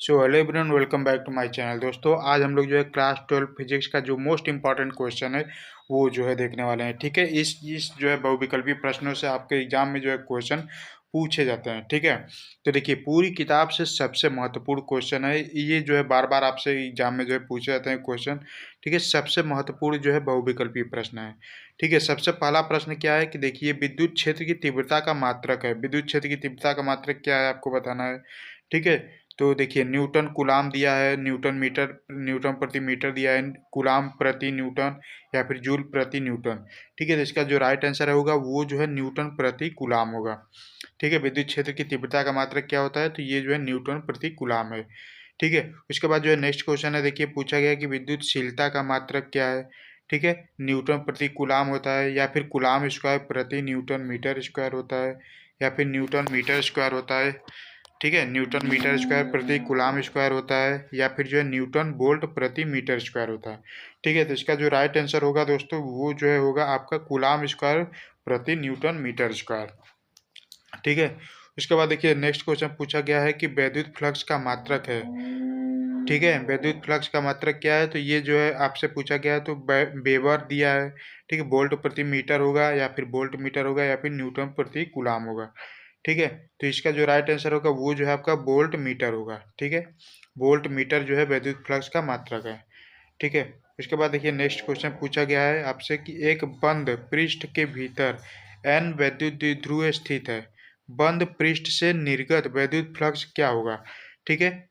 So hello everyone, welcome back to my channel. दोस्तों, आज हम लोग जो है क्लास 12 फिजिक्स का जो मोस्ट इंपॉर्टेंट क्वेश्चन है वो जो है देखने वाले हैं। ठीक है, इस जो है बहुविकल्पी प्रश्नों से आपके एग्जाम में जो है क्वेश्चन पूछे जाते हैं। ठीक है, तो देखिए पूरी किताब से सबसे महत्वपूर्ण क्वेश्चन है ये, जो है बार बार आपसे एग्जाम में जो है पूछे जाते हैं क्वेश्चन। ठीक है, सबसे महत्वपूर्ण जो है बहुविकल्पी प्रश्न है। ठीक है, सबसे पहला प्रश्न क्या है कि देखिए विद्युत क्षेत्र की तीव्रता का मात्रक है। विद्युत क्षेत्र की तीव्रता का मात्रक क्या है आपको बताना है। ठीक है, तो देखिए न्यूटन कूलाम दिया है, न्यूटन मीटर, न्यूटन प्रति मीटर दिया है, कूलाम प्रति न्यूटन या फिर जूल प्रति न्यूटन। ठीक है, तो इसका जो राइट आंसर होगा वो जो है न्यूटन प्रति कूलाम होगा। ठीक है, विद्युत क्षेत्र की तीव्रता का मात्रक क्या होता है, तो ये जो है न्यूटन प्रति कूलाम है। ठीक है, उसके बाद जो है नेक्स्ट क्वेश्चन है, देखिए पूछा गया है कि विद्युतशीलता का मात्रक क्या है। ठीक है, न्यूटन प्रति कूलाम होता है या फिर कूलाम स्क्वायर प्रति न्यूटन मीटर स्क्वायर होता है या फिर न्यूटन मीटर स्क्वायर होता है। ठीक है, न्यूटन मीटर स्क्वायर प्रति कूलाम स्क्वायर होता है या फिर जो है न्यूटन वोल्ट प्रति मीटर स्क्वायर होता है। ठीक है, तो इसका जो राइट आंसर होगा दोस्तों वो जो है होगा आपका कूलाम स्क्वायर प्रति न्यूटन मीटर स्क्वायर। ठीक है, उसके बाद देखिए नेक्स्ट क्वेश्चन पूछा गया है कि वैद्युत फ्लक्स का मात्रक है। ठीक है, वैद्युत फ्लक्स का मात्रक क्या है, तो ये जो है आपसे पूछा गया है, तो वेबर दिया है। ठीक है, वोल्ट प्रति मीटर होगा या फिर वोल्ट मीटर होगा या फिर न्यूटन प्रति कूलाम होगा। ठीक है, तो इसका जो राइट आंसर होगा वो जो है आपका वोल्ट मीटर होगा। ठीक है, वोल्ट मीटर जो है वैद्युत फ्लक्स का मात्रक है। ठीक है, उसके बाद देखिए नेक्स्ट क्वेश्चन पूछा गया है आपसे कि एक बंद पृष्ठ के भीतर n वैद्युत द्विध्रुव स्थित है। बंद पृष्ठ से निर्गत वैद्युत फ्लक्स क्या होगा। ठीक है,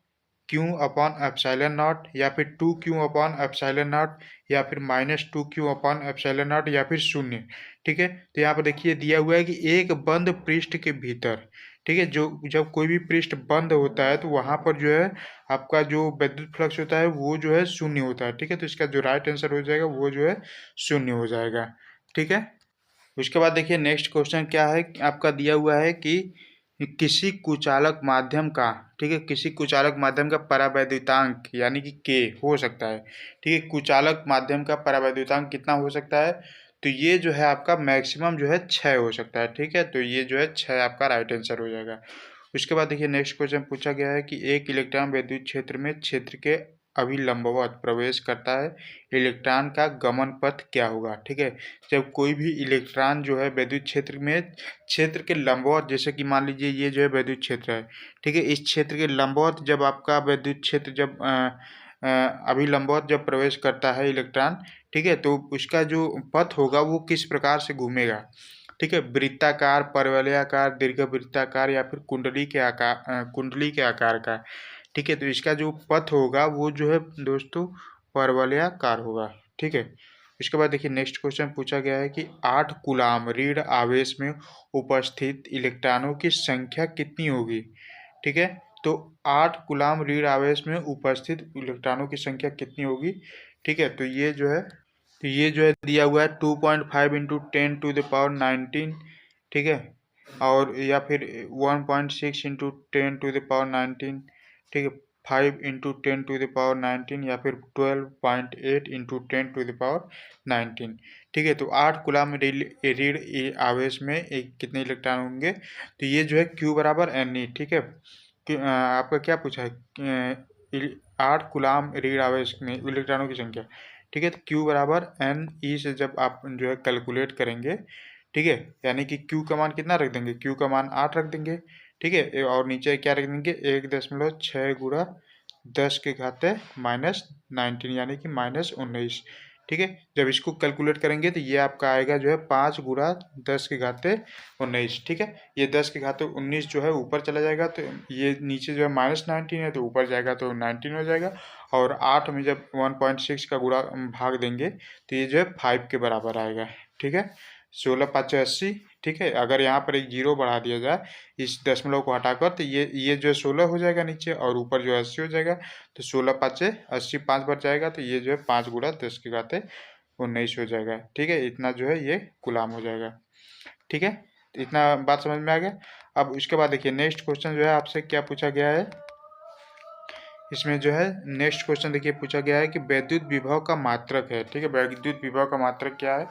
क्यू अपॉन एप्सिलॉन नॉट या फिर 2q अपॉन एप्सिलॉन नॉट या फिर -2q अपॉन एप्सिलॉन नॉट या फिर शून्य। ठीक है, तो यहाँ पर देखिए दिया हुआ है कि एक बंद पृष्ठ के भीतर। ठीक है, जो जब कोई भी पृष्ठ बंद होता है तो वहाँ पर जो है आपका जो विद्युत फ्लक्स होता है वो जो है शून्य होता है। ठीक है, तो इसका जो राइट आंसर हो जाएगा वो जो है शून्य हो जाएगा। ठीक है, उसके बाद देखिए नेक्स्ट क्वेश्चन क्या है आपका दिया हुआ है कि किसी कुचालक माध्यम का, ठीक है, किसी कुचालक माध्यम का परावैद्युतांक यानी कि के हो सकता है। ठीक है, कुचालक माध्यम का परावैद्युतांक कितना हो सकता है, तो ये जो है आपका मैक्सिमम जो है 6 हो सकता है। ठीक है, तो ये जो है 6 आपका राइट आंसर हो जाएगा। उसके बाद देखिए नेक्स्ट क्वेश्चन पूछा गया है कि एक इलेक्ट्रॉन विद्युत क्षेत्र में क्षेत्र के अभिलंबवत प्रवेश करता है, इलेक्ट्रॉन का गमन पथ क्या होगा। ठीक है, जब कोई भी इलेक्ट्रॉन जो है विद्युत क्षेत्र में क्षेत्र के लंबवत, जैसे कि मान लीजिए ये जो है विद्युत क्षेत्र है। ठीक है, इस क्षेत्र के लंबवत जब आपका विद्युत क्षेत्र जब अभिलंबवत जब प्रवेश करता है इलेक्ट्रॉन, ठीक है, तो उसका जो पथ होगा वो किस प्रकार से घूमेगा। ठीक है, वृत्ताकार, परवलयाकार, दीर्घवृत्ताकार या फिर कुंडली के आकार का। ठीक है, तो इसका जो पथ होगा वो जो है दोस्तों परवलयाकार होगा। ठीक है, इसके बाद देखिए नेक्स्ट क्वेश्चन पूछा गया है कि 8 कूलाम ऋण आवेश में उपस्थित इलेक्ट्रॉनों की संख्या कितनी होगी। ठीक है, तो 8 कूलाम ऋण आवेश में उपस्थित इलेक्ट्रॉनों की संख्या कितनी होगी। ठीक है, तो ये जो है दिया हुआ है 2.5 इंटू 10⁻19। ठीक है, और या फिर 1.6 इंटू 10⁻19। ठीक है, 5 इंटू 10⁻19 या फिर 12.8 इंटू 10⁻19। ठीक है, तो 8 कूलाम ऋण आवेश में एक कितने इलेक्ट्रॉन होंगे, तो ये जो है Q बराबर NE। ठीक है, आपका क्या पूछा है, 8 कूलाम ऋण आवेश में इलेक्ट्रॉनों की संख्या। ठीक है, तो Q बराबर NE से जब आप जो है कैलकुलेट करेंगे, ठीक है, यानी कि Q का मान कितना रख देंगे, Q का मान 8 रख देंगे। ठीक है, और नीचे क्या रख देंगे, 1.6 गुणा 10⁻⁻19 यानी कि -19। ठीक है, जब इसको कैलकुलेट करेंगे तो ये आपका आएगा जो है 5 गुणा 10⁻19। ठीक है, ये 10⁻19 जो है ऊपर चला जाएगा तो ये नीचे जो है -19 है तो ऊपर जाएगा तो 19 हो जाएगा। और 8 में जब 1.6 का गुणा भाग देंगे तो ये जो है 5 के बराबर आएगा। ठीक है, 16×5 = 80। ठीक है, अगर यहाँ पर एक जीरो बढ़ा दिया जाए इस दशमलव को हटाकर तो ये जो है 16 हो जाएगा नीचे और ऊपर जो है 80 हो जाएगा। तो 16×5 = 80, 5 बढ़ जाएगा तो ये जो है 5 गुणा 10⁻19 हो जाएगा। ठीक है, इतना जो है ये कूलाम हो जाएगा। ठीक है, तो इतना बात समझ में आ गया। अब उसके बाद देखिए नेक्स्ट क्वेश्चन जो है आपसे क्या पूछा गया है, इसमें जो है नेक्स्ट क्वेश्चन देखिए पूछा गया है कि वैद्युत विभव का मात्रक है। ठीक है, वैद्युत विभव का मात्रक क्या है,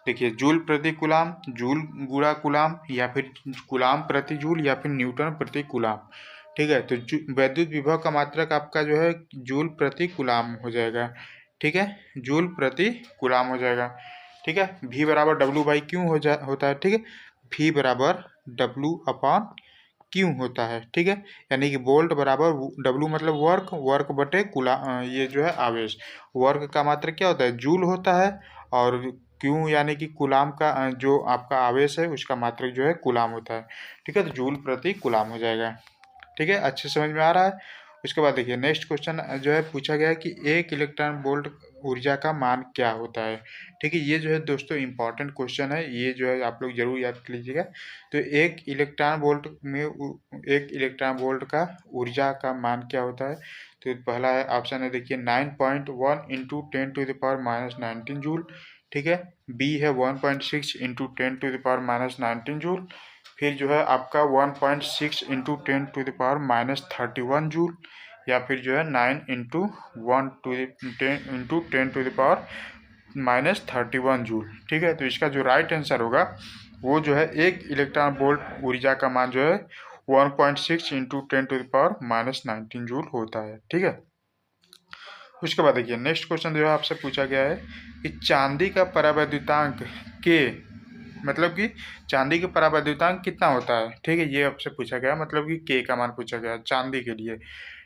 देखिए जूल प्रति कूलाम, जूल गुणा कूलाम या फिर कूलाम प्रति जूल या फिर न्यूटन प्रति कूलाम। ठीक है। तो वैद्युत विभव का मात्रक आपका जो है जूल प्रति कूलाम हो जाएगा। ठीक है, जूल प्रति कूलाम हो जाएगा। ठीक है, V बराबर डब्ल्यू बाई क्यू होता है। ठीक है, V बराबर डब्ल्यू अपॉन क्यू होता है। ठीक है, यानी कि वोल्ट बराबर डब्ल्यू मतलब वर्क, वर्क बटे ये जो है आवेश। वर्क का मात्रक क्या होता है, जूल होता है, और क्यू यानी कि कूलाम का जो आपका आवेश है उसका मात्रक जो है कूलाम होता है। ठीक है, तो जूल प्रति कूलाम हो जाएगा। ठीक है, अच्छे समझ में आ रहा है। उसके बाद देखिए नेक्स्ट क्वेश्चन जो है पूछा गया है कि एक इलेक्ट्रॉन वोल्ट ऊर्जा का मान क्या होता है। ठीक है, ये जो है दोस्तों इंपॉर्टेंट क्वेश्चन है, ये जो है आप लोग जरूर याद कर लीजिएगा। तो एक इलेक्ट्रॉन वोल्ट में एक इलेक्ट्रॉन वोल्ट का ऊर्जा का मान क्या होता है। तो पहला है ऑप्शन है देखिए 9.1 इंटू 10⁻⁻19 जूल। ठीक है, बी है 1.6 इंटू 10⁻⁻19 जूल। फिर जो है आपका 1.6 इंटू 10⁻⁻31 जूल, या फिर जो है 9 इंटू 10⁻31 जूल। ठीक है, तो इसका जो राइट आंसर होगा वो जो है एक इलेक्ट्रॉन वोल्ट ऊर्जा का मान जो है 1.6 इंटू 10⁻⁻19 जूल होता है। ठीक है, उसके बाद देखिए नेक्स्ट क्वेश्चन जो है आपसे पूछा गया है कि चांदी का परावैद्युतांक के मतलब कि चांदी का परावैद्युतांक कितना होता है। ठीक है, ये आपसे पूछा गया, मतलब कि के का मान पूछा गया चांदी के लिए।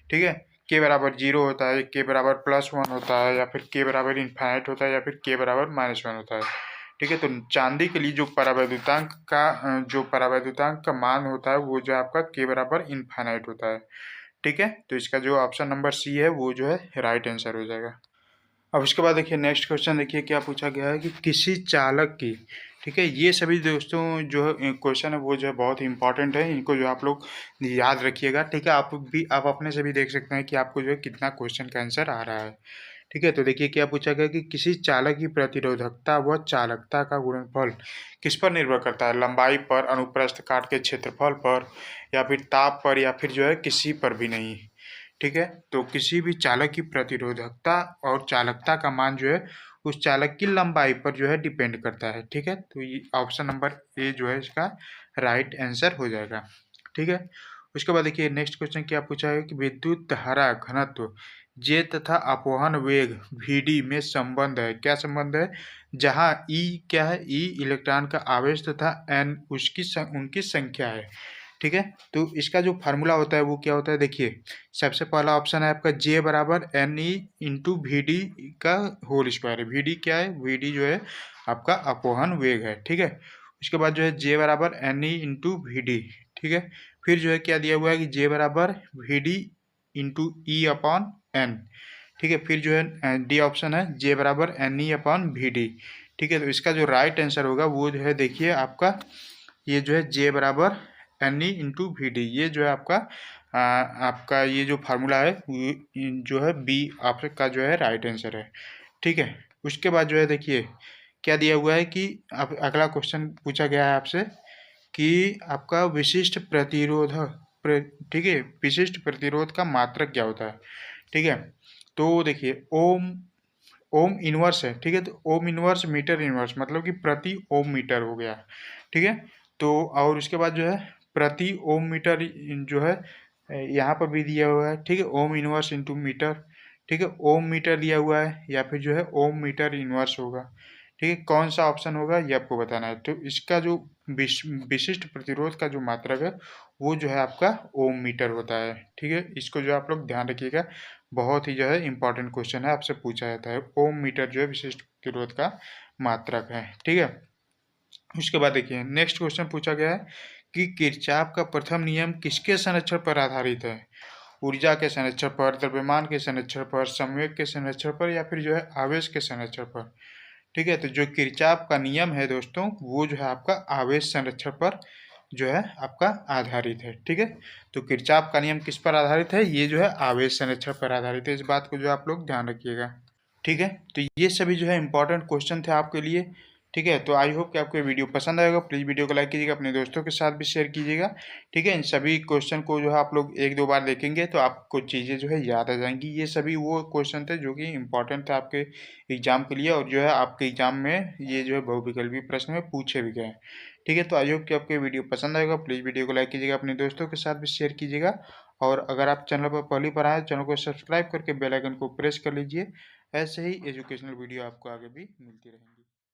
ठीक है, के बराबर 0 होता है, के बराबर +1 होता है, या फिर के बराबर इन्फाइनाइट होता है, या फिर के बराबर -1 होता है। ठीक है, तो चांदी के लिए जो परावैद्युतांक का मान होता है वो जो आपका के बराबर इन्फाइनाइट होता है। ठीक है, तो इसका जो ऑप्शन नंबर सी है वो जो है राइट आंसर हो जाएगा। अब उसके बाद देखिए नेक्स्ट क्वेश्चन, देखिए क्या पूछा गया है कि किसी चालक की, ठीक है, ये सभी दोस्तों जो क्वेश्चन है वो जो है बहुत ही इंपॉर्टेंट है, इनको जो आप लोग याद रखिएगा। ठीक है, आप अपने से भी देख सकते हैं कि आपको जो है कितना क्वेश्चन का आंसर आ रहा है। ठीक है, तो देखिए क्या पूछा गया कि किसी चालक की प्रतिरोधकता व चालकता का गुणनफल किस पर निर्भर करता है, लंबाई पर, अनुप्रस्थ काट के क्षेत्रफल पर, या फिर ताप पर, या फिर जो है किसी पर भी नहीं। ठीक है, तो किसी भी चालक की प्रतिरोधकता और चालकता का मान जो है उस चालक की लंबाई पर जो है डिपेंड करता है। ठीक है, तो ये ऑप्शन नंबर ए जो है इसका राइट आंसर हो जाएगा। ठीक है, उसके बाद देखिए नेक्स्ट क्वेश्चन क्या पूछा है कि विद्युत धारा घनत्व जे तथा अपवहन वेग वीडी में संबंध है। क्या संबंध है, जहां ई क्या है, ई इलेक्ट्रॉन का आवेश तथा एन उनकी संख्या है। ठीक है, तो इसका जो फार्मूला होता है वो क्या होता है, देखिए सबसे पहला ऑप्शन है आपका जे बराबर N E into V D का होल स्क्वायर है। वी डी क्या है, वी डी जो है आपका अपवहन वेग है। ठीक है, उसके बाद जो है जे बराबर N E into V D. ठीक है, फिर जो है क्या दिया हुआ है कि जे बराबर V D into E upon N. ठीक है, फिर जो है डी ऑप्शन है जे बराबर N E upon V D. ठीक है, तो इसका जो राइट आंसर होगा वो जो है देखिए आपका ये जो है जे बराबर N E into V D, ये जो है आपका ये जो फार्मूला है जो है बी आपका जो है राइट आंसर है। ठीक है, उसके बाद जो है देखिए क्या दिया हुआ है कि अब अगला क्वेश्चन पूछा गया है आपसे कि आपका विशिष्ट प्रतिरोध ठीक है, विशिष्ट प्रतिरोध का मात्रक क्या होता है। ठीक है, तो देखिए ओम ओम इनवर्स है। ठीक है, तो ओम इनवर्स मीटर इनवर्स मतलब कि प्रति ओम मीटर हो गया। ठीक है, तो और उसके बाद जो है प्रति ओम मीटर जो है यहाँ पर भी दिया हुआ है। ठीक है, ओम इनवर्स इंटू मीटर। ठीक है, ओम मीटर दिया हुआ है या फिर जो है ओम मीटर इनवर्स होगा। ठीक है, कौन सा ऑप्शन होगा ये आपको बताना है। तो इसका जो विशिष्ट प्रतिरोध का जो मात्रक है वो जो है आपका ओम मीटर होता है। ठीक है, इसको जो आप लोग ध्यान रखिएगा, बहुत ही जो है इंपॉर्टेंट क्वेश्चन है, आपसे पूछा जाता है। ओम मीटर जो है विशिष्ट प्रतिरोध का मात्रक है। ठीक है, उसके बाद देखिए नेक्स्ट क्वेश्चन पूछा गया है कि किरचॉफ का प्रथम नियम किसके संरक्षण पर आधारित है, ऊर्जा के संरक्षण पर, द्रव्यमान के संरक्षण पर, संवेग के संरक्षण पर, या फिर जो है आवेश के संरक्षण पर। ठीक है, तो जो किरचॉफ का नियम है दोस्तों वो जो है आपका आवेश संरक्षण पर जो है आपका आधारित है। ठीक है, तो किरचॉफ का नियम किस पर आधारित है, ये जो है आवेश संरक्षण पर आधारित है। इस बात को जो आप लोग ध्यान रखिएगा। ठीक है, तो ये सभी जो है इंपॉर्टेंट क्वेश्चन थे आपके लिए। ठीक है, तो आई होप कि आपको वीडियो पसंद आएगा। प्लीज़ वीडियो को लाइक कीजिएगा, अपने दोस्तों के साथ भी शेयर कीजिएगा। ठीक है, इन सभी क्वेश्चन को जो है आप लोग एक दो बार देखेंगे तो आपको चीज़ें जो है याद आ जाएंगी। ये सभी वो क्वेश्चन थे जो कि इंपॉर्टेंट थे आपके एग्जाम के लिए, और जो है आपके एग्जाम में ये जो है बहुविकल्पी प्रश्न में पूछे भी गए। ठीक है, तो आई होप कि आपको वीडियो पसंद आएगा। प्लीज़ वीडियो को लाइक कीजिएगा, अपने दोस्तों के साथ भी शेयर कीजिएगा, और अगर आप चैनल पर पहली बार आए, चैनल को सब्सक्राइब करके बेल आइकन को प्रेस कर लीजिए। ऐसे ही एजुकेशनल वीडियो आपको आगे भी मिलती रहेंगी।